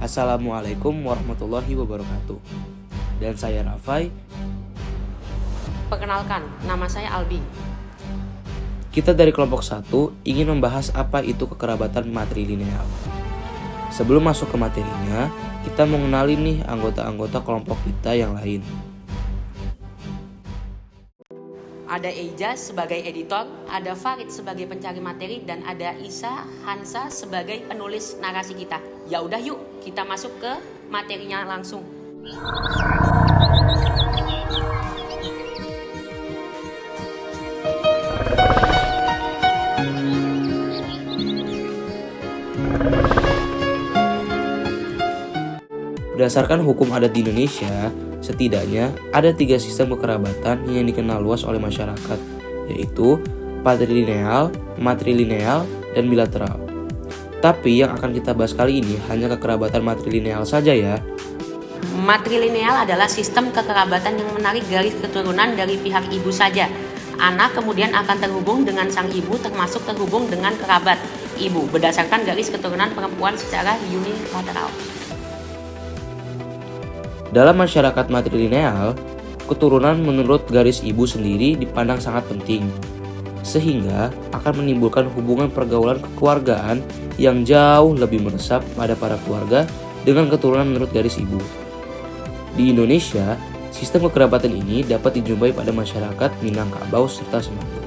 Assalamualaikum warahmatullahi wabarakatuh. Dan saya Rafai. Perkenalkan, nama saya Albi. Kita dari kelompok 1 ingin membahas apa itu kekerabatan matrilineal. Sebelum masuk ke materinya, kita mengenali nih anggota-anggota kelompok kita yang lain. Ada Eija sebagai editor, ada Farid sebagai pencari materi, dan ada Isa Hansa sebagai penulis narasi kita. Ya udah yuk, kita masuk ke materinya langsung. Berdasarkan hukum adat di Indonesia, setidaknya ada 3 sistem kekerabatan yang dikenal luas oleh masyarakat, yaitu patrilineal, matrilineal, dan bilateral. Tapi yang akan kita bahas kali ini hanya kekerabatan matrilineal saja ya. Matrilineal adalah sistem kekerabatan yang menarik garis keturunan dari pihak ibu saja. Anak kemudian akan terhubung dengan sang ibu, termasuk terhubung dengan kerabat ibu berdasarkan garis keturunan perempuan secara unilateral. Dalam masyarakat matrilineal, keturunan menurut garis ibu sendiri dipandang sangat penting, sehingga akan menimbulkan hubungan pergaulan kekeluargaan yang jauh lebih meresap pada para keluarga dengan keturunan menurut garis ibu. Di Indonesia, sistem kekerabatan ini dapat dijumpai pada masyarakat Minangkabau serta Semanggi.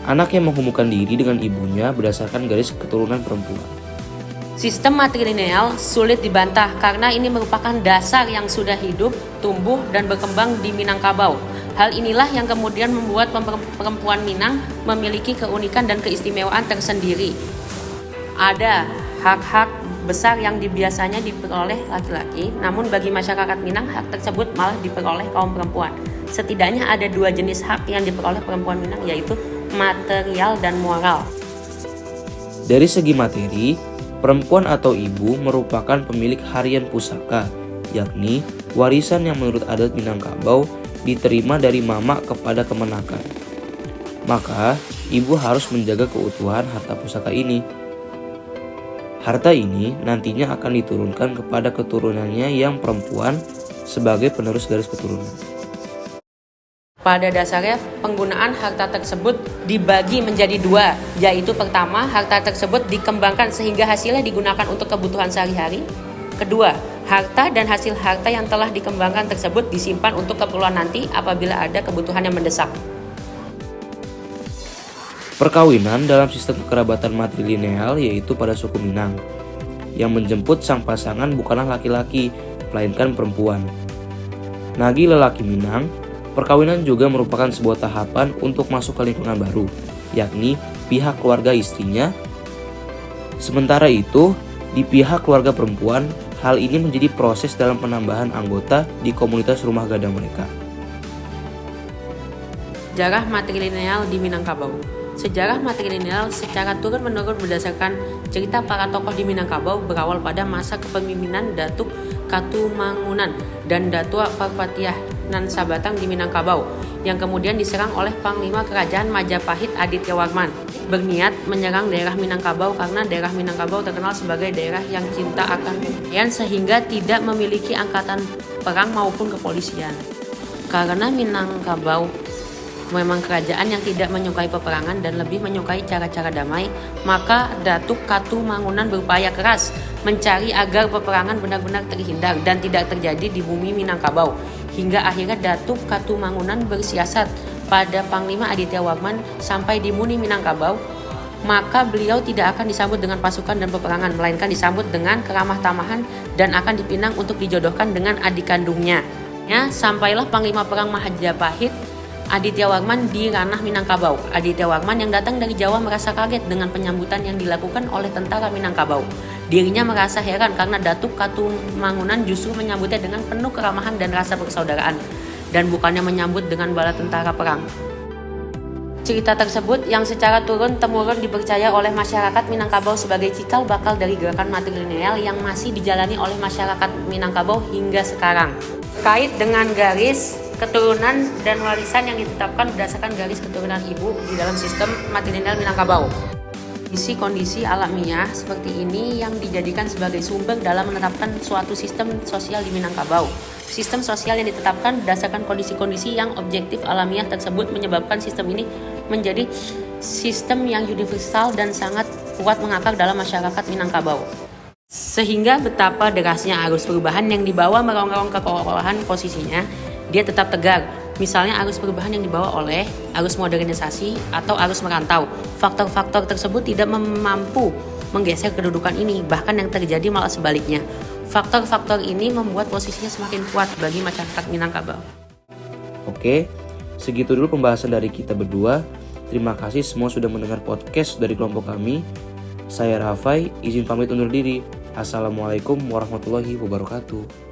Anak yang menghubungkan diri dengan ibunya berdasarkan garis keturunan perempuan. Sistem matrilineal sulit dibantah karena ini merupakan dasar yang sudah hidup, tumbuh, dan berkembang di Minangkabau. Hal inilah yang kemudian membuat perempuan Minang memiliki keunikan dan keistimewaan tersendiri. Ada hak-hak besar yang biasanya diperoleh laki-laki, namun bagi masyarakat Minang hak tersebut malah diperoleh kaum perempuan. Setidaknya ada 2 jenis hak yang diperoleh perempuan Minang, yaitu material dan moral. Dari segi materi, perempuan atau ibu merupakan pemilik harian pusaka, yakni warisan yang menurut adat Minangkabau diterima dari mama kepada kemenakan. Maka, ibu harus menjaga keutuhan harta pusaka ini. Harta ini nantinya akan diturunkan kepada keturunannya yang perempuan sebagai penerus garis keturunan. Pada dasarnya, penggunaan harta tersebut dibagi menjadi 2, yaitu pertama, harta tersebut dikembangkan sehingga hasilnya digunakan untuk kebutuhan sehari-hari. Kedua, harta dan hasil harta yang telah dikembangkan tersebut disimpan untuk keperluan nanti apabila ada kebutuhan yang mendesak. Perkawinan dalam sistem kekerabatan matrilineal yaitu pada suku Minang. Yang menjemput sang pasangan bukanlah laki-laki, melainkan perempuan. Nagi lelaki Minang, perkawinan juga merupakan sebuah tahapan untuk masuk ke lingkungan baru, yakni pihak keluarga istrinya. Sementara itu, di pihak keluarga perempuan, hal ini menjadi proses dalam penambahan anggota di komunitas rumah gadang mereka. Sejarah matrilineal di Minangkabau. Sejarah matrilineal secara turun-menurun berdasarkan cerita para tokoh di Minangkabau berawal pada masa kepemimpinan Datuk Katumangunan dan Datua Parpatiah Nan Sabatang di Minangkabau yang kemudian diserang oleh Panglima Kerajaan Majapahit Adityawarman. Berniat menyerang daerah Minangkabau karena daerah Minangkabau terkenal sebagai daerah yang cinta akan kekayaan sehingga tidak memiliki angkatan perang maupun kepolisian. Karena Minangkabau memang kerajaan yang tidak menyukai peperangan dan lebih menyukai cara-cara damai, maka Datuk Katumangunan berupaya keras mencari agar peperangan benar-benar terhindar dan tidak terjadi di bumi Minangkabau. Hingga akhirnya Datuk Katumangunan bersiasat pada Panglima Adityawarman sampai di Muni Minangkabau, maka beliau tidak akan disambut dengan pasukan dan peperangan, melainkan disambut dengan keramah tamahan dan akan dipinang untuk dijodohkan dengan adik kandungnya. Sampailah Panglima Perang Majapahit Adityawarman di ranah Minangkabau. Adityawarman yang datang dari Jawa merasa kaget dengan penyambutan yang dilakukan oleh tentara Minangkabau. Dirinya merasa heran karena Datuk Katumangunan justru menyambutnya dengan penuh keramahan dan rasa persaudaraan, dan bukannya menyambut dengan bala tentara perang. Cerita tersebut yang secara turun-temurun dipercaya oleh masyarakat Minangkabau sebagai cikal bakal dari gerakan matrilineal yang masih dijalani oleh masyarakat Minangkabau hingga sekarang. Kait dengan garis keturunan dan warisan yang ditetapkan berdasarkan garis keturunan ibu di dalam sistem matrilineal Minangkabau. kondisi alamiah seperti ini yang dijadikan sebagai sumber dalam menetapkan suatu sistem sosial di Minangkabau. Sistem sosial yang ditetapkan berdasarkan kondisi-kondisi yang objektif alamiah tersebut menyebabkan sistem ini menjadi sistem yang universal dan sangat kuat mengakar dalam masyarakat Minangkabau. Sehingga betapa derasnya arus perubahan yang dibawa merongrong ke keowahan posisinya, dia tetap tegar. Misalnya arus perubahan yang dibawa oleh arus modernisasi atau arus merantau. Faktor-faktor tersebut tidak mampu menggeser kedudukan ini, bahkan yang terjadi malah sebaliknya. Faktor-faktor ini membuat posisinya semakin kuat bagi masyarakat Minangkabau. Oke, segitu dulu pembahasan dari kita berdua. Terima kasih semua sudah mendengar podcast dari kelompok kami. Saya Rafai, izin pamit undur diri. Assalamualaikum warahmatullahi wabarakatuh.